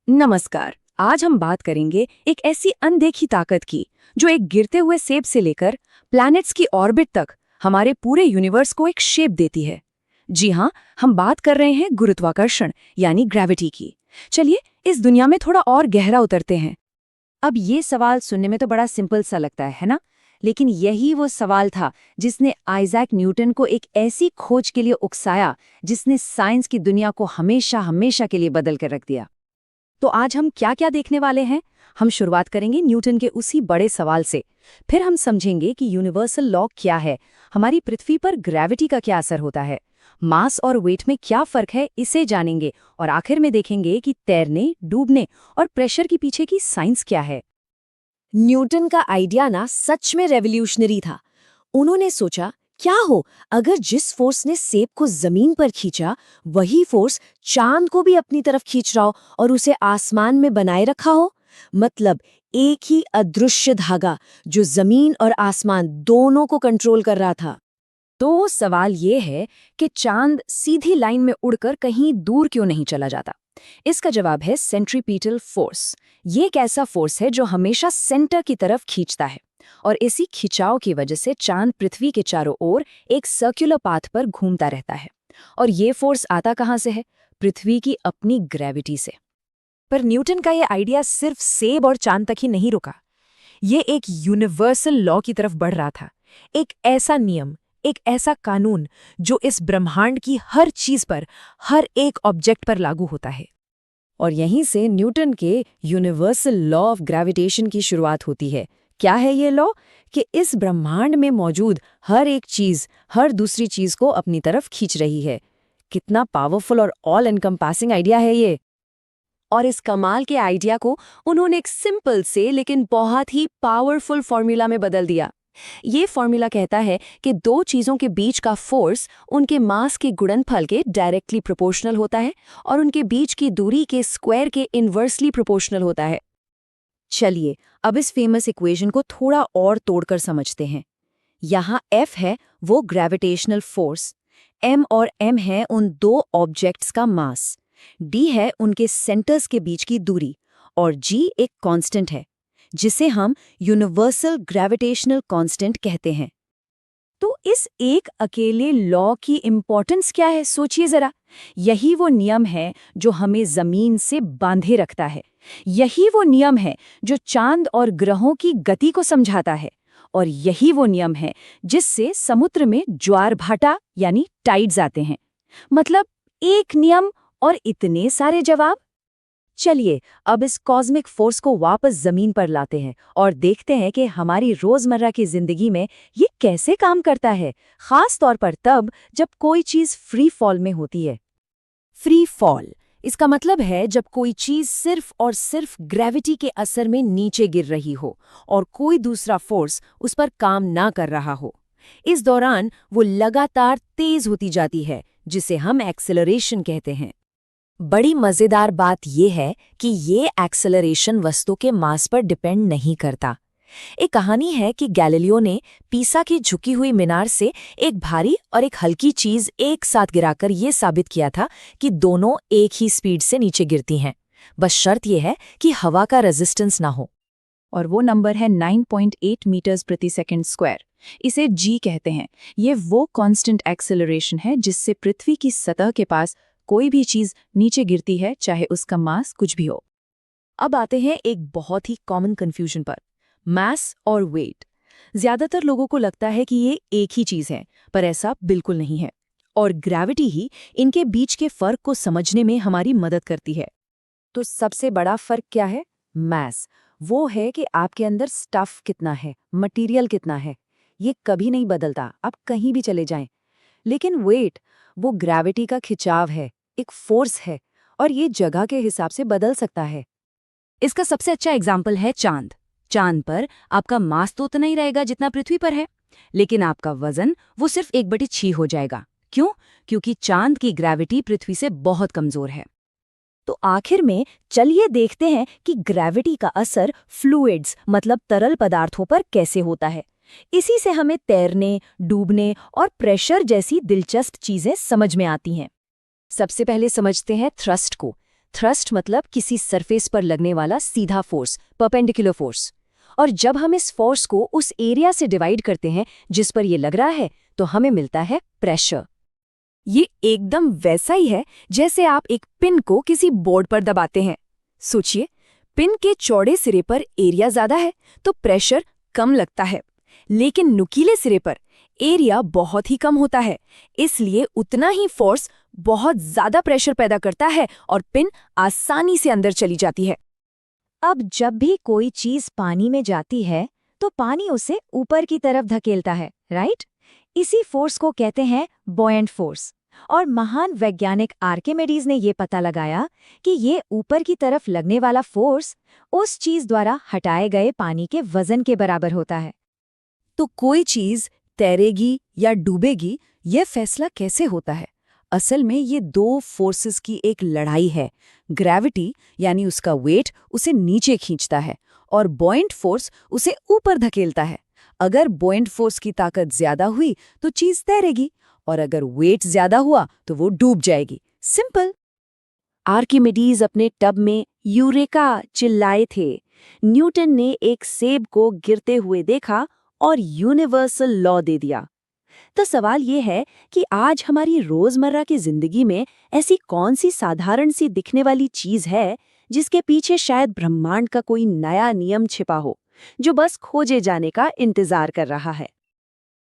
नमस्कार। आज हम बात करेंगे एक ऐसी अनदेखी ताकत की जो एक गिरते हुए सेब से लेकर प्लैनेट्स की ऑर्बिट तक हमारे पूरे यूनिवर्स को एक शेप देती है। जी हाँ, हम बात कर रहे हैं गुरुत्वाकर्षण यानी ग्रेविटी की। चलिए इस दुनिया में थोड़ा और गहरा उतरते हैं। अब ये सवाल सुनने में तो बड़ा सिंपल सा लगता है ना? लेकिन यही वो सवाल था जिसने आइजैक न्यूटन को एक ऐसी खोज के लिए उकसाया जिसने साइंस की दुनिया को हमेशा हमेशा के लिए बदल कर रख दिया। तो आज हम क्या क्या देखने वाले हैं? हम शुरुआत करेंगे न्यूटन के उसी बड़े सवाल से। फिर हम समझेंगे कि यूनिवर्सल लॉ क्या है, हमारी पृथ्वी पर ग्रेविटी का क्या असर होता है, मास और वेट में क्या फर्क है इसे जानेंगे, और आखिर में देखेंगे कि तैरने, डूबने और प्रेशर के पीछे की साइंस क्या है। न्यूटन का आइडिया ना सच में रेवोल्यूशनरी था। उन्होंने सोचा, क्या हो अगर जिस फोर्स ने सेब को जमीन पर खींचा वही फोर्स चांद को भी अपनी तरफ खींच रहा हो और उसे आसमान में बनाए रखा हो। मतलब एक ही अदृश्य धागा जो जमीन और आसमान दोनों को कंट्रोल कर रहा था। तो सवाल ये है कि चांद सीधी लाइन में उड़कर कहीं दूर क्यों नहीं चला जाता? इसका जवाब है सेंट्रीपिटल फोर्स। ये एक ऐसा फोर्स है जो हमेशा सेंटर की तरफ खींचता है, और इसी खिंचाव की वजह से चांद पृथ्वी के चारों ओर एक सर्कुलर पाथ पर घूमता रहता है। और ये फोर्स आता कहाँ से है? पृथ्वी की अपनी ग्रेविटी से। पर न्यूटन का ये आइडिया सिर्फ सेब और चांद तक ही नहीं रुका। ये एक यूनिवर्सल लॉ की तरफ बढ़ रहा था। एक ऐसा नियम, एक ऐसा कानून जो इस ब्रह्मांड की हर चीज पर, हर एक ऑब्जेक्ट पर लागू होता है। और यहीं से न्यूटन के यूनिवर्सल लॉ ऑफ ग्रेविटेशन की शुरुआत होती है। क्या है ये लॉ? कि इस ब्रह्मांड में मौजूद हर एक चीज हर दूसरी चीज को अपनी तरफ खींच रही है। कितना पावरफुल और ऑल एनकम्पासिंग आइडिया है ये। और इस कमाल के आइडिया को उन्होंने एक सिंपल से लेकिन बहुत ही पावरफुल फॉर्मूला में बदल दिया। ये फॉर्मूला कहता है कि दो चीजों के बीच का फोर्स उनके मास के गुणनफल के डायरेक्टली प्रोपोर्शनल होता है और उनके बीच की दूरी के स्क्वायर के इनवर्सली प्रोपोर्शनल होता है। चलिए अब इस फेमस इक्वेशन को थोड़ा और तोड़कर समझते हैं। यहाँ F है वो ग्रेविटेशनल फोर्स, M और M है उन दो ऑब्जेक्ट्स का मास, D है उनके सेंटर्स के बीच की दूरी, और G एक कांस्टेंट है जिसे हम यूनिवर्सल ग्रेविटेशनल कांस्टेंट कहते हैं। तो इस एक अकेले लॉ की इंपॉर्टेंस क्या है, सोचिए जरा। यही वो नियम है जो हमें जमीन से बांधे रखता है। यही वो नियम है जो चांद और ग्रहों की गति को समझाता है। और यही वो नियम है जिससे समुद्र में ज्वार भाटा यानी टाइड्स आते हैं। मतलब एक नियम और इतने सारे जवाब। चलिए अब इस कॉस्मिक फोर्स को वापस जमीन पर लाते हैं और देखते हैं कि हमारी रोजमर्रा की जिंदगी में ये कैसे काम करता है, खास तौर पर तब जब कोई चीज फ्री फॉल में होती है। फ्री फॉल, इसका मतलब है जब कोई चीज सिर्फ और सिर्फ ग्रेविटी के असर में नीचे गिर रही हो और कोई दूसरा फोर्स उस पर काम ना कर रहा हो। इस दौरान वो लगातार तेज होती जाती है, जिसे हम एक्सेलरेशन कहते हैं। बड़ी मजेदार बात यह है कि ये एक्सेलरेशन वस्तु के मास पर डिपेंड नहीं करता। एक कहानी है कि गैलीलियो ने पीसा की झुकी हुई मीनार से एक भारी और एक हल्की चीज एक साथ गिराकर ये साबित किया था कि दोनों एक ही स्पीड से नीचे गिरती हैं। बस शर्त यह है कि हवा का रेजिस्टेंस ना हो। और वो नंबर है 9.8 मीटर्स प्रति सेकंड स्क्वायर। इसे जी कहते हैं। ये वो कांस्टेंट एक्सेलरेशन है जिससे पृथ्वी की सतह के पास कोई भी चीज नीचे गिरती है, चाहे उसका मास कुछ भी हो। अब आते हैं एक बहुत ही कॉमन कंफ्यूजन पर, मास और वेट। ज्यादातर लोगों को लगता है कि ये एक ही चीज है, पर ऐसा बिल्कुल नहीं है। और ग्रेविटी ही इनके बीच के फर्क को समझने में हमारी मदद करती है। तो सबसे बड़ा फर्क क्या है? मास। वो है कि आपके अंदर स्टफ कितना है, मटेरियल कितना है। ये कभी नहीं बदलता, आप कहीं भी चले जाएं। लेकिन वेट, वो ग्रेविटी का खिंचाव है, एक फोर्स है, और ये जगह के हिसाब से बदल सकता है। इसका सबसे अच्छा एग्जाम्पल है चांद। चांद पर आपका मास तो उतना ही रहेगा जितना पृथ्वी पर है, लेकिन आपका वजन वो सिर्फ 1/6 हो जाएगा। क्यों? क्योंकि चांद की ग्रेविटी पृथ्वी से बहुत कमजोर है। तो आखिर में चलिए देखते हैं कि ग्रेविटी का असर फ्लूइड्स मतलब तरल पदार्थों पर कैसे होता है। इसी से हमें तैरने, डूबने और प्रेशर जैसी दिलचस्प चीजें समझ में आती हैं। सबसे पहले समझते हैं थ्रस्ट को। थ्रस्ट मतलब किसी सरफेस पर लगने वाला सीधा फोर्स, परपेंडिकुलर फोर्स। और जब हम इस फोर्स को उस एरिया से डिवाइड करते हैं जिस पर ये लग रहा है, तो हमें मिलता है प्रेशर। ये एकदम वैसा ही है जैसे आप एक पिन को किसी बोर्ड पर दबाते हैं। सोचिए, पिन के चौड़े सिरे पर एरिया ज्यादा है तो प्रेशर कम लगता है, लेकिन नुकीले सिरे पर एरिया बहुत ही कम होता है, इसलिए उतना ही फोर्स बहुत ज्यादा प्रेशर पैदा करता है और पिन आसानी से अंदर चली जाती है। अब जब भी कोई चीज पानी में जाती है तो पानी उसे ऊपर की तरफ धकेलता है, राइट? इसी फोर्स को कहते हैं बॉयंट फोर्स। और महान वैज्ञानिक आर्किमिडीज ने ये पता लगाया कि ये ऊपर की तरफ लगने वाला फोर्स उस चीज द्वारा हटाए गए पानी के वजन के बराबर होता है। तो कोई चीज तैरेगी या डूबेगी, यह फैसला कैसे होता है? असल में ये दो फोर्सेस की एक लड़ाई है। ग्रेविटी यानी उसका वेट उसे नीचे खींचता है और बॉयंट फोर्स उसे ऊपर धकेलता है। अगर बॉयंट फोर्स की ताकत ज्यादा हुई तो चीज तैरेगी और अगर वेट ज्यादा हुआ तो वो डूब जाएगी। सिंपल। आर्किमिडीज अपने टब में यूरेका चिल्लाए थे। न्यूटन ने एक सेब को गिरते हुए देखा और यूनिवर्सल लॉ दे दिया। तो सवाल ये है कि आज हमारी रोजमर्रा की जिंदगी में ऐसी कौन सी साधारण सी दिखने वाली चीज है जिसके पीछे शायद ब्रह्मांड का कोई नया नियम छिपा हो, जो बस खोजे जाने का इंतजार कर रहा है।